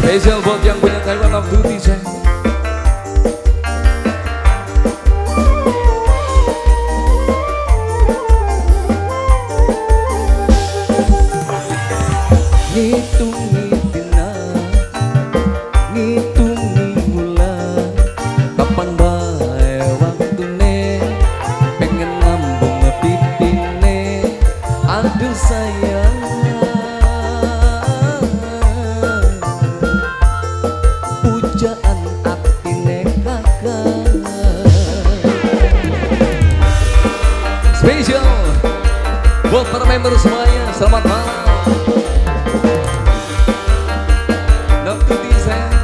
Spesial buat yang punya Taiwan of Duty sayang. Ngitungi dina, ngitungi bulan, kapan bae waktune, pengen ngambung pipine, aduh sayang. Pujaan atine kakak. Spesial buat para member semuanya, selamat malam. Love to be sayang.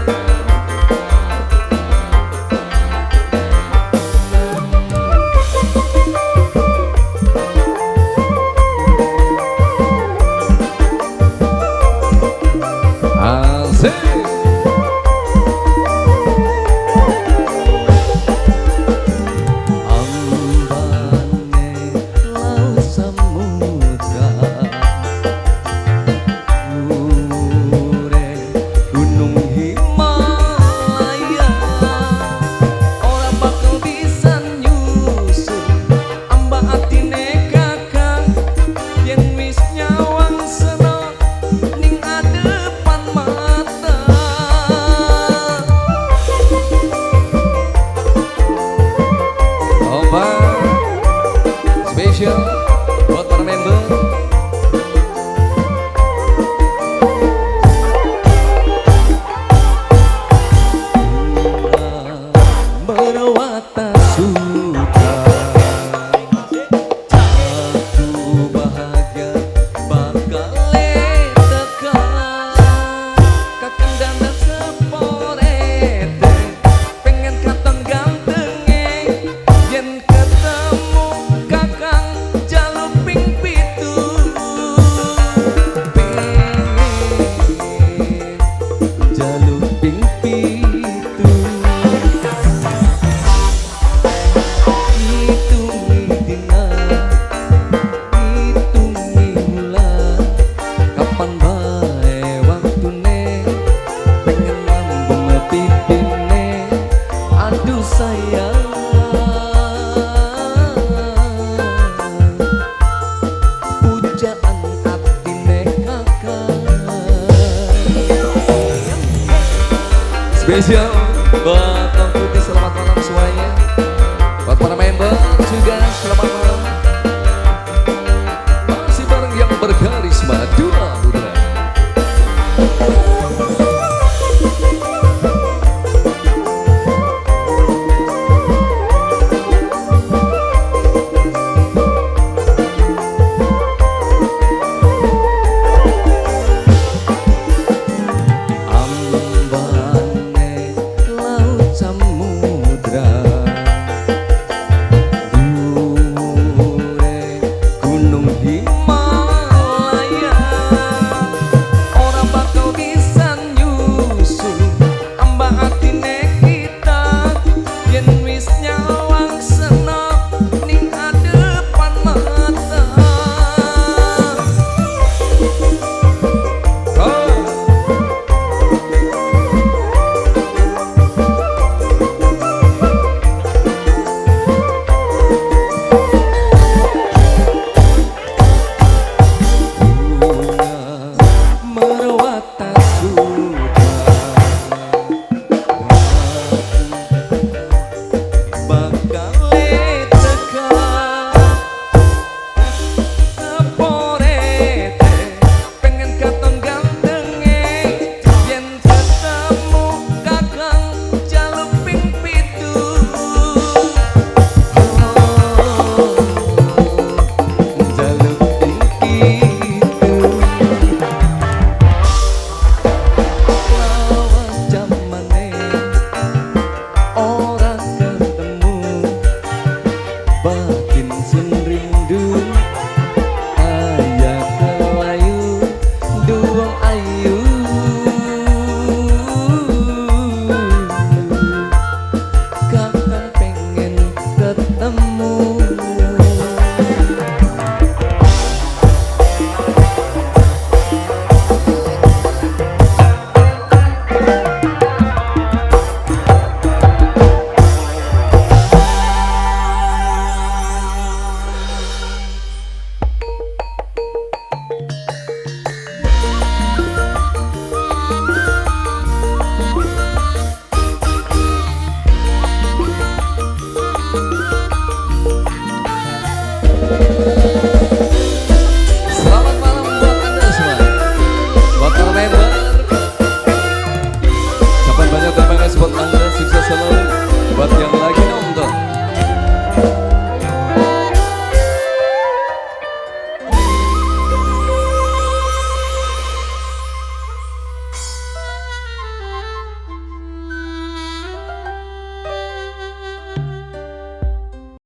Asik. Spesial buat para member. Berwata suka, aku bahagia bakal tekan kakang dana seporete, pengen katon gantenge yen ketemu kakang jaluping pitu, pengen jaluping pitu. Sayang, pujaan atine kakak. Spesial buat Om Putih, selamat malam semuanya. Buat para member juga selamat malam. Masih bareng yang berkarisma Dua Putra. Ambane laut